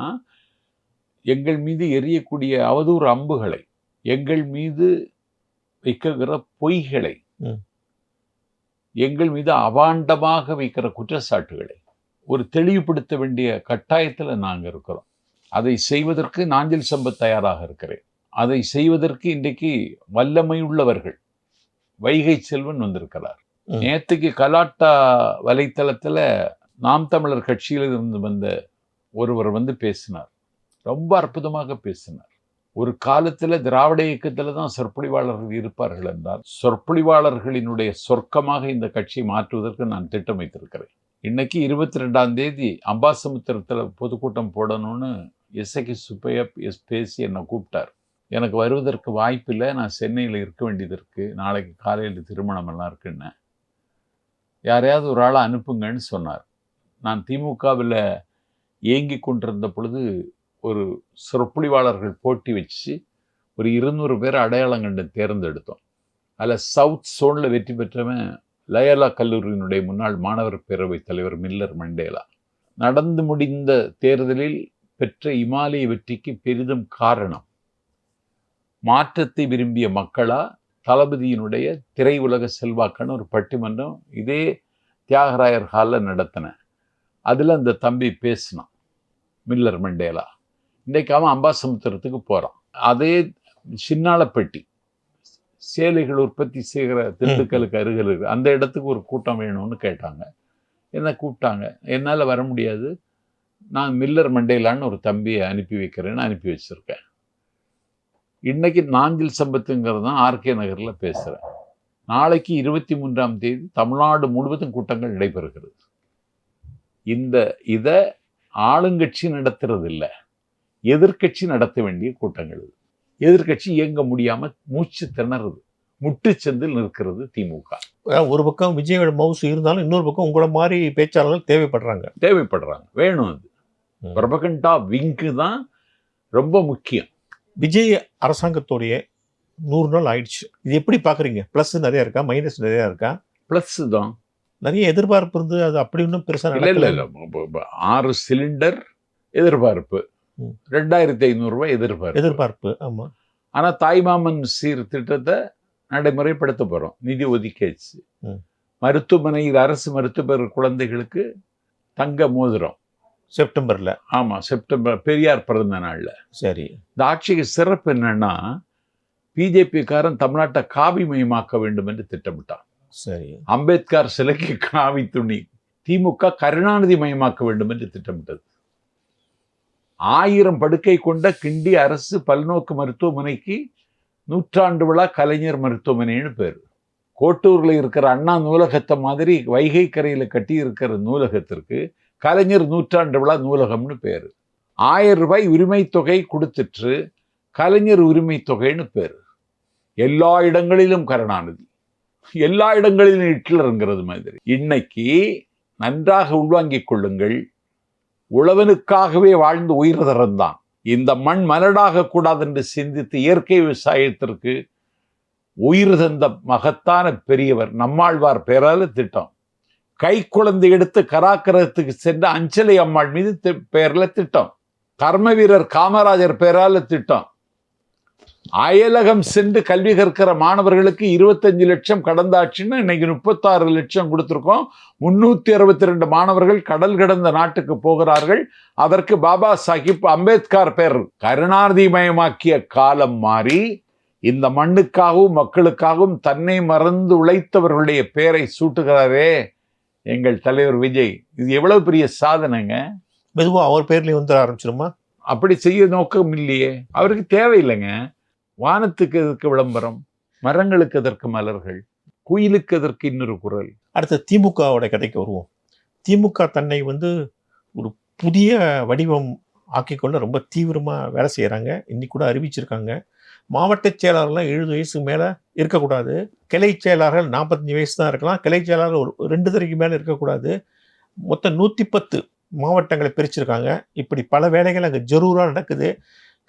எங்கள் மீது எரியக்கூடிய அவதூறு அம்புகளை, எங்கள் மீது வைக்கிற பொய்களை, எங்கள் மீது அவாண்டமாக வைக்கிற குற்றச்சாட்டுகளை ஒரு தெளிவுபடுத்த வேண்டிய கட்டாயத்தில் நாங்கள் இருக்கிறோம். அதை செய்வதற்கு நாஞ்சில் சம்பத் தயாராக இருக்கிறேன். அதை செய்வதற்கு இன்றைக்கு வல்லமை உள்ளவர்கள், வைகை செல்வன் வந்திருக்கிறார். நேற்றுக்கு கலாட்டா வலைத்தளத்தில் நாம் தமிழர் கட்சியிலிருந்து வந்த ஒருவர் பேசினார். ரொம்ப அற்புதமாக பேசினார். ஒரு காலத்தில் திராவிட இயக்கத்தில் தான் சொற்பொழிவாளர்கள் இருப்பார்கள் என்றால், சொற்பொழிவாளர்களினுடைய சொர்க்கமாக இந்த கட்சியை மாற்றுவதற்கு நான் திட்டம் வைத்திருக்கிறேன். இன்னைக்கு 22ஆம் தேதி அம்பாசமுத்திரத்தில் பொதுக்கூட்டம் போடணும்னு எஸ்ஐகி சுப்பையா பேசி என்னை கூப்பிட்டார். எனக்கு வருவதற்கு வாய்ப்பில்லை, நான் சென்னையில் இருக்க வேண்டியது இருக்குது, நாளைக்கு காலையில் திருமணமெல்லாம் இருக்குன்னு, யாரையாவது ஒரு ஆளை அனுப்புங்கன்னு சொன்னார். நான் திமுகவில் இயங்கி கொண்டிருந்த பொழுது ஒரு சொற்பொழிவாளர்கள் போட்டி வச்சு ஒரு 200 பேர் அடையாளம் கண்டு தேர்ந்தெடுத்தோம். அதில் சவுத் சோனில் வெற்றி பெற்றவன் லயோலா கல்லூரியினுடைய முன்னாள் மாணவர் பேரவைத் தலைவர் மில்லர் மண்டேலா. நடந்து முடிந்த தேர்தலில் பெற்ற இமாலய வெற்றிக்கு பெரிதும் காரணம் மாற்றத்தை விரும்பிய மக்களா, தளபதியினுடைய திரையுலக செல்வாக்கான ஒரு பட்டிமன்றம் இதே தியாகராயர் ஹாலில் நடத்தினேன். அதில் அந்த தம்பி பேசினான், மில்லர் மண்டேலா. இன்றைக்கு அவன் அம்பாசமுத்திரத்துக்கு போகிறான். அதே சின்னாளப்பட்டி சேலைகள் உற்பத்தி செய்கிற திண்டுக்கலுக்கு அருகில் இருக்கு, அந்த இடத்துக்கு ஒரு கூட்டம் வேணும்னு கேட்டாங்க. என்ன கூப்பிட்டாங்க. என்னால் வர முடியாது, நான் மில்லர் மண்டேலான்னு ஒரு தம்பியை அனுப்பி வைக்கிறேன்னு அனுப்பி வச்சுருக்கேன். இன்னைக்கு நாஞ்சில் சம்பத்துங்கிறது தான் ஆர்கே நகரில் பேசுகிறேன். நாளைக்கு 23ஆம் தேதி தமிழ்நாடு முழுவதும் கூட்டங்கள் நடைபெறுகிறது. இதை ஆளுங்கட்சி நடத்துறது இல்லை, எதிர்கட்சி நடத்த வேண்டிய கூட்டங்கள். எதிர்கட்சி இயங்க முடியாம மூச்சு திணறுது, முட்டுச்சந்தில் நிற்கிறது திமுக. ஒரு பக்கம் விஜயோட மவுசு இருந்தாலும் இன்னொரு பக்கம் உங்களை மாதிரி பேச்சாளர்கள் தேவைப்படுறாங்க. வேணும். அது பிரபகண்டா விங்கு தான் ரொம்ப முக்கியம். விஜய் அரசாங்கத்தோடைய 100 நாள் ஆயிடுச்சு. இது எப்படி பாக்குறீங்க? பிளஸ் நிறைய இருக்கா, மைனஸ் நிறைய இருக்கா? பிளஸ் தான். நிறைய எதிர்பார்ப்பு இருந்து அது அப்படி இன்னும் பெருசா இல்ல 6 சிலிண்டர் எதிர்பார்ப்பு, 2500 ரூபாய் எதிர்பார்ப்பு. ஆமா. ஆனா தாய்மாமன் சீர் திட்டத்தை நடைமுறைப்படுத்த போறோம், நிதி ஒதுக்கியாச்சு. மருத்துவமனையில் அரசு மருத்துவர் குழந்தைகளுக்கு தங்க மோதிரம் செப்டம்பர்ல. ஆமா, செப்டம்பர் பெரியார் பிறந்த நாள்ல. சரி. இந்த ஆட்சிக்கு சிறப்பு என்னன்னா, பிஜேபி காரன் தமிழ்நாட்டை காவி மயமாக்க வேண்டும் என்று திட்டமிட்டான். சரி. அம்பேத்கர் சிலைக்கு காவி துணி. திமுக கருணாநிதி மயமாக்க வேண்டும் என்று திட்டமிட்டது. 1000 படுக்கை கொண்ட கிண்டி அரசு பல்நோக்கு மருத்துவமனைக்கு 100ஆண்டு விழா கலைஞர் மருத்துவமனைன்னு பேர். கோட்டூர்ல இருக்கிற அண்ணா நூலகத்தை மாதிரி வைகை கரையில கட்டி இருக்கிற நூலகத்திற்கு கலைஞர் 100ஆண்டு விழா நூலகம்னு பேரு. 1000 ரூபாய் உரிமை தொகை கொடுத்துட்டு கலைஞர் உரிமை தொகைன்னு பேரு. எல்லா இடங்களிலும் கருணாநிதி, எல்லா இடங்களிலும் ஹிட்லருங்கிறது மாதிரி. இன்னைக்கு நன்றாக உள்வாங்கிக் கொள்ளுங்கள், உழவனுக்காகவே வாழ்ந்து உயிர் தரந்தான். இந்த மண் மலடாக கூடாது என்று சிந்தித்து இயற்கை விவசாயத்திற்கு உயிர் தந்த மகத்தான பெரியவர் நம்மாழ்வார் பெயரால திட்டம். கை குழந்தை எடுத்து கராக்கரத்துக்கு சென்ற அஞ்சலை அம்மாள் மீது பெயர்ல திட்டம். கர்ம வீரர் காமராஜர் பெயரால திட்டம். அயலகம் சென்று கல்வி கற்கிற மாணவர்களுக்கு 25 லட்சம் கடந்த ஆட்சின்னு இன்னைக்கு 36 லட்சம் கொடுத்திருக்கோம். 362 மாணவர்கள் கடல் கடந்த நாட்டுக்கு போகிறார்கள். அதற்கு பாபா சாஹிப் அம்பேத்கர் பெயர். கருணாநிதி மயமாக்கிய காலம் மாறி இந்த மண்ணுக்காகவும் மக்களுக்காகவும் தன்னை மறந்து உழைத்தவர்களுடைய பெயரை சூட்டுகிறாரே எங்கள் தலைவர் விஜய். இது எவ்வளவு பெரிய சாதனைங்க. மெதுவா அவர் பேர்லயும் வந்து ஆரம்பிச்சிருமா? அப்படி செய்ய நோக்கம் இல்லையே, அவருக்கு தேவையில்லைங்க. வானத்துக்கு எதற்கு விளம்பரம், மரங்களுக்கு எதற்கு மலர்கள், குயிலுக்கு எதற்கு இன்னொரு குரல். அடுத்து திமுகவோட கதைக்கு வருவோம். திமுக தன்னை வந்து ஒரு புதிய வடிவம் ஆக்கிக்கொள்ள ரொம்ப தீவிரமா வேலை செய்யறாங்க. இன்னைக்கு கூட அறிவிச்சிருக்காங்க, மாவட்ட செயலாளர்லாம் 70 வயசுக்கு மேல இருக்கக்கூடாது, கிளை செயலாளர்கள் 45 வயசு தான் இருக்கலாம், கிளை செயலாளர் ஒரு 2 தரைக்கு மேல இருக்கக்கூடாது. மொத்தம் 110 மாவட்டங்களை பிரிச்சிருக்காங்க. இப்படி பல வேலைகள் அங்கே ஜரூரா நடக்குது.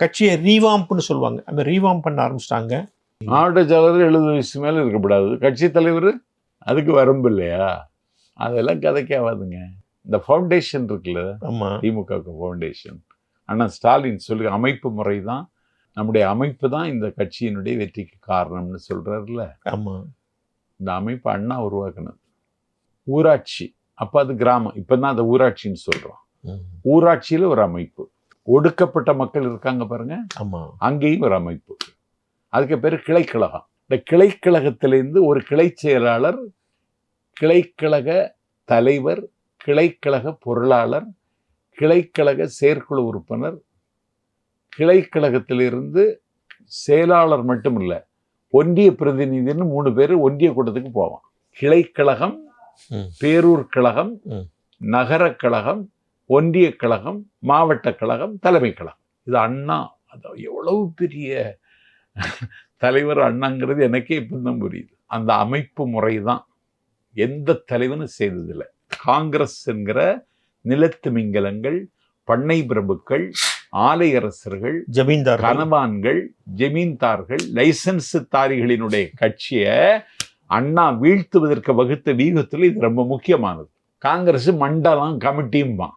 கட்சியை ரீவாம்ப்னு சொல்லுவாங்க, அந்த ரீவாம்ப் பண்ண ஆரம்பிச்சிட்டாங்க. மாவட்ட செயலாளர் 70 வயசு மேல இருக்கக்கூடாது, கட்சி தலைவர் அதுக்கு வரம்பு இல்லையா? அதெல்லாம் கதைக்காவாதுங்க. இந்த ஃபவுண்டேஷன் இருக்குல்ல, ஆமா, திமுக ஃபவுண்டேஷன், அண்ணா ஸ்டாலின் சொல்லி அமைப்பு முறை தான், நம்முடைய அமைப்பு தான் இந்த கட்சியினுடைய வெற்றிக்கு காரணம்னு சொல்றாருல்ல. ஆமா, இந்த அமைப்பு அண்ணா உருவாக்குனது. ஊராட்சி, அப்ப அது கிராமம், இப்பதான் அந்த ஊராட்சின்னு சொல்றோம். ஊராட்சியில ஒரு அமைப்பு, ஒடுக்கப்பட்ட மக்கள் இருக்காங்க பாருங்க, ஆமா, அங்கேயும் ஒரு அமைப்பு. அதுக்கு பேரு கிளைக்கழகம். இந்த கிளைக்கழகத்திலிருந்து ஒரு கிளை செயலாளர், கிளைக்கழக தலைவர், கிளைக்கழக பொருளாளர், கிளைக்கழக செயற்குழு உறுப்பினர், கிளைக்கழகத்திலிருந்து செயலாளர் மட்டும் இல்லை, ஒன்றிய பிரதிநிதின்னு 3 பேர் ஒன்றிய கூட்டத்துக்கு போவான். கிளைக்கழகம், பேரூர் கழகம், நகர கழகம், ஒன்றிய கழகம், மாவட்ட கழகம், தலைமை கழகம். இது அண்ணா. அது எவ்வளவு பெரிய தலைவர் அண்ணாங்கிறது எனக்கே இப்பதான் புரியுது. அந்த அமைப்பு முறை தான் எந்த தலைவனும் செய்ததில்லை. காங்கிரஸ் என்கிற நிலத்து மிங்கலங்கள், பண்ணை பிரபுக்கள், ஆலை அரசர்கள், ஜமீன்தார், கனவான்கள், ஜமீன்தார்கள், லைசன்ஸ் தாரிகளினுடைய கட்சியை அண்ணா வீழ்த்துவதற்கு வகுத்த வியூகத்தில் இது ரொம்ப முக்கியமானது. காங்கிரஸ் மண்டலம் கமிட்டியும்பான்.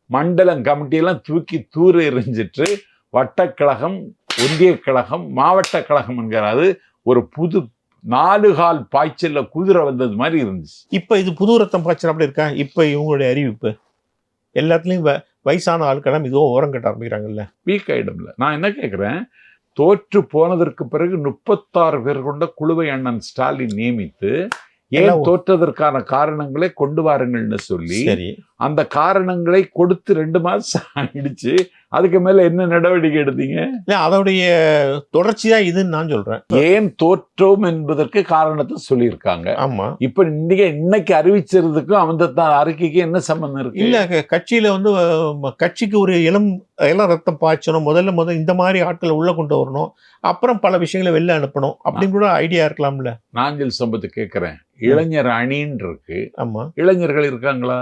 மண்டலம் கமிட்டியெல்லாம் தூக்கி தூர எறிஞ்சிட்டு வட்டக்கழகம், ஒன்றிய கழகம், மாவட்ட கழகம் என்கிறாது ஒரு புது 4 கால் பாய்ச்சல்ல குதிரை வந்தது மாதிரி இருந்துச்சு. இப்ப இது புது ரத்தம் பாய்ச்சல் அப்படி இருக்கா? இப்ப இவங்களுடைய அறிவிப்பு எல்லாத்துலயும் வயசான ஆட்களெல்லாம் இதுவும் ஓரம் கட்ட ஆரம்பிக்கிறாங்கல்ல, வீக் ஆயிடும்ல. நான் என்ன கேட்கிறேன், தோற்று போனதற்கு பிறகு 36 பேர் கொண்ட குழுவை அண்ணன் ஸ்டாலின் நியமித்து ஏன் தோற்றதற்கான காரணங்களை கொண்டு வாருங்கள்னு சொல்லி, அந்த காரணங்களை கொடுத்து 2 மாசம் ஆயிடுச்சு. அதுக்கு மேல என்ன நடவடிக்கை எடுத்தீங்க? அதோடைய தொடர்ச்சியா இதுன்னு நான் சொல்றேன். ஏன் தோற்றோம் என்பதற்கு காரணத்தை சொல்லியிருக்காங்க. ஆமா, இப்ப இன்னைக்கு அறிவிச்சதுக்கும் அந்த அறிக்கைக்கு என்ன சம்பந்தம் இருக்கு? இல்ல, கட்சியில வந்து கட்சிக்கு ஒரு இளம் ரத்தம் பாய்ச்சணும், முதல்ல இந்த மாதிரி ஆட்களை உள்ள கொண்டு வரணும், அப்புறம் பல விஷயங்களை வெளில அனுப்பணும் அப்படின்னு கூட ஐடியா இருக்கலாம்ல. நாஞ்சில் சம்பத்து கேட்கிறேன், இளைஞர் அணின்னு இருக்கு. ஆமா, இளைஞர்கள் இருக்காங்களா?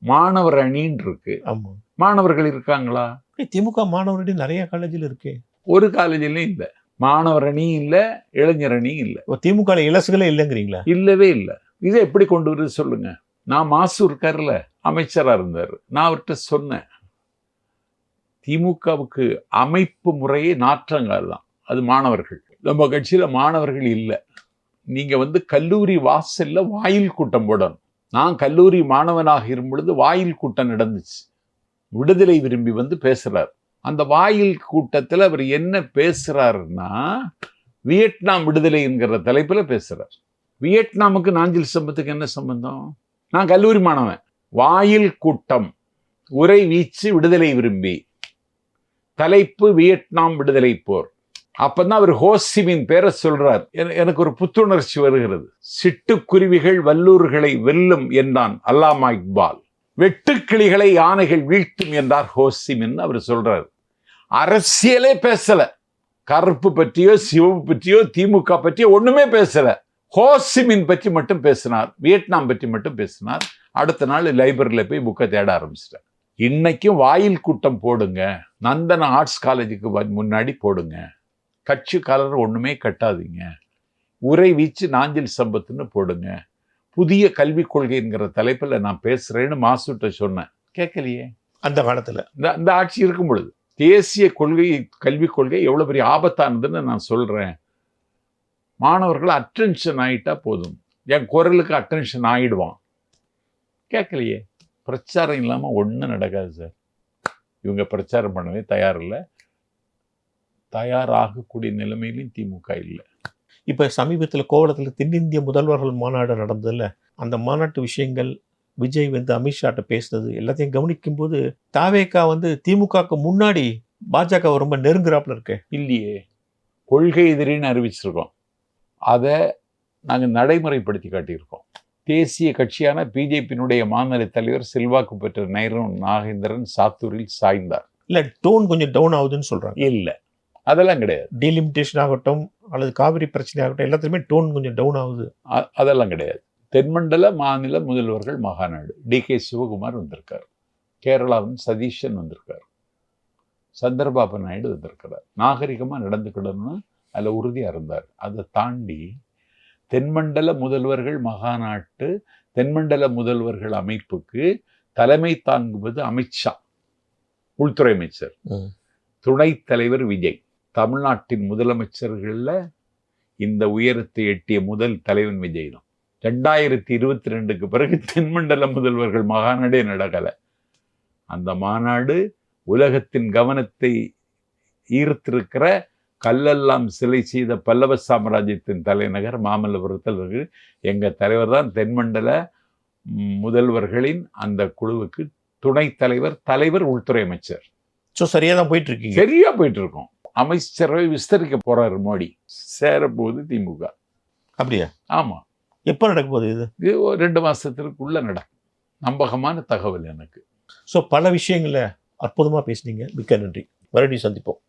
மாணவர் அணின்னு இருக்கு. ஆமா, மாணவர்கள் இருக்காங்களா? திமுக மாணவர்கள் நிறைய காலேஜில் இருக்கு. ஒரு காலேஜிலும் இல்ல மாணவர் அணி, இல்ல இளைஞர் அணி இல்ல. திமுக இலசுகளே இல்லைங்கிறீங்களா? இல்லவே இல்லை. இதை எப்படி கொண்டு வருது சொல்லுங்க? நான் மாசு இருக்காருல்ல, அமைச்சரா இருந்தாரு, நான் அவர்கிட்ட சொன்னேன், திமுகவுக்கு அமைப்பு முறையே நாற்றங்கால் தான். அது மாணவர்கள். நம்ம கட்சியில மாணவர்கள் இல்லை. நீங்க கல்லூரி வாசல்ல வாயில் கூட்டம் போடணும். நான் கல்லூரி மாணவனாக இருக்கும் பொழுது வாயில் கூட்டம் நடந்துச்சு. விடுதலை விரும்பி பேசுறார். அந்த வாயில் கூட்டத்தில் அவர் என்ன பேசுறாருன்னா, வியட்நாம் விடுதலை என்கிற தலைப்புல பேசுறார். வியட்நாமுக்கு நாஞ்சில் சம்பத்துக்கு என்ன சம்பந்தம்? நான் கல்லூரி மாணவன். வாயில் கூட்டம், உரை வீச்சு, விடுதலை விரும்பி, தலைப்பு வியட்நாம் விடுதலை போர். அப்பதான் அவர் ஹோசிமின் பேரை சொல்றார். எனக்கு ஒரு புத்துணர்ச்சி வருகிறது. சிட்டுக்குருவிகள் வல்லூர்களை வெல்லும் என்றான் அல்லாமா இக்பால், வெட்டுக்கிளிகளை யானைகள் வீழ்த்தும் என்றார் ஹோசிமின் அவர் சொல்றார். அரசியலே பேசல, கருப்பு பற்றியோ சிவப்பு பற்றியோ திமுக பற்றியோ ஒண்ணுமே பேசல. ஹோசிமின் பற்றி மட்டும் பேசினார், வியட்நாம் பற்றி மட்டும் பேசினார். அடுத்த நாள் லைப்ரரியில போய் புக்கை தேட ஆரம்பிச்சிட்டார். இன்னைக்கும் வாயில் கூட்டம் போடுங்க, நந்தன ஆர்ட்ஸ் காலேஜுக்கு முன்னாடி போடுங்க, கட்சி கலர் ஒண்ணுமே கட்டாதீங்க, உரை வீச்சு நாஞ்சில் சம்பத்துன்னு போடுங்க, புதிய கல்விக் கொள்கைங்கிற தலைப்புல நான் பேசுறேன்னு மாசுட்ட சொன்னேன். கேட்கலையே. அந்த காலத்துல இந்த ஆட்சி இருக்கும் பொழுது தேசிய கொள்கை கல்விக் கொள்கை எவ்வளவு பெரிய ஆபத்தானதுன்னு நான் சொல்றேன். மாணவர்கள் அட்டென்ஷன் ஆயிட்டா போதும், என் குரலுக்கு அட்டென்ஷன் ஆயிடுவான். கேட்கலையே. பிரச்சாரம் இல்லாம ஒன்றும் நடக்காது சார். இவங்க பிரச்சாரம் பண்ணவே தயாரில்லை, தயாராகக்கூடிய நிலைமையிலும் திமுக இல்லை. இப்ப சமீபத்தில் கோவளத்தில் தென்னிந்திய முதல்வர்கள் மாநாடு நடந்ததில்ல, அந்த மாநாட்டு விஷயங்கள், விஜய் வந்து அமித்ஷாட்ட பேசுனது எல்லாத்தையும் கவனிக்கும் போது தாவேகா வந்து திமுகவுக்கு முன்னாடி பாஜக ரொம்ப நெருங்குறாப்புல இருக்கு. இல்லையே, கொள்கை எதிரின்னு அறிவிச்சிருக்கோம், அதை நாங்கள் நடைமுறைப்படுத்தி காட்டியிருக்கோம். தேசிய கட்சியான பிஜேபியினுடைய மாநில தலைவர் செல்வாக்கு பெற்ற நைரன் நாகேந்திரன் சாத்தூரில் சாய்ந்தார். இல்ல டோன் கொஞ்சம் டவுன் ஆகுதுன்னு சொல்றாங்க. இல்லை, அதெல்லாம் கிடையாது. டீலிமிட்டேஷன் ஆகட்டும் அல்லது காவிரி பிரச்சனை ஆகட்டும், எல்லாத்துலயுமே டோன் கொஞ்சம் டவுன் ஆகுது. அதெல்லாம் கிடையாது. தென்மண்டல மாநில முதல்வர்கள் மகாநாடு, டிகே சிவகுமார் வந்திருக்கார், கேரளாவின் சதீஷன் வந்திருக்கார், சந்திரபாபு நாயுடு வந்திருக்கிறார். நாகரிகமா நடந்துக்கிடணும்னு அதில் உறுதியாக இருந்தார். அதை தாண்டி தென்மண்டல முதல்வர்கள் மகாநாட்டு தென்மண்டல முதல்வர்கள் அமைப்புக்கு தலைமை தாங்குவது அமித்ஷா, உள்துறை அமைச்சர், துணைத் தலைவர் விஜய். தமிழ்நாட்டின் முதலமைச்சர்களில் இந்த உயரத்தை எட்டிய முதல் தலைவன் விஜய் தான். 2022க்கு பிறகு தென்மண்டல முதல்வர்கள் மாநாடே நடக்கலை. அந்த மாநாடு உலகத்தின் கவனத்தை ஈர்த்திருக்கிற, கல்லெல்லாம் சிலை செய்த பல்லவ சாம்ராஜ்யத்தின் தலைநகர் மாமல்லபுரத்தில் இருக்கு. எங்கள் தலைவர் தான் தென்மண்டல முதல்வர்களின் அந்த குழுவுக்கு துணைத் தலைவர், தலைவர் உள்துறை அமைச்சர். ஸோ சரியா தான் போயிட்டு இருக்கீங்க. சரியா போயிட்டு இருக்கோம். அமைச்சரவை விஸ்தரிக்க போறாரு மோடி, சேரப்போகுது திமுக. அப்படியா? ஆமா. எப்போ நடக்க போகுது இது? இது ஒரு 2 மாசத்திற்குள்ள நடக்கும். நம்பகமான தகவல் எனக்கு. ஸோ பல விஷயங்களை அற்புதமா பேசுனீங்க. மிக்க நன்றி. மறுபடியும் சந்திப்போம்.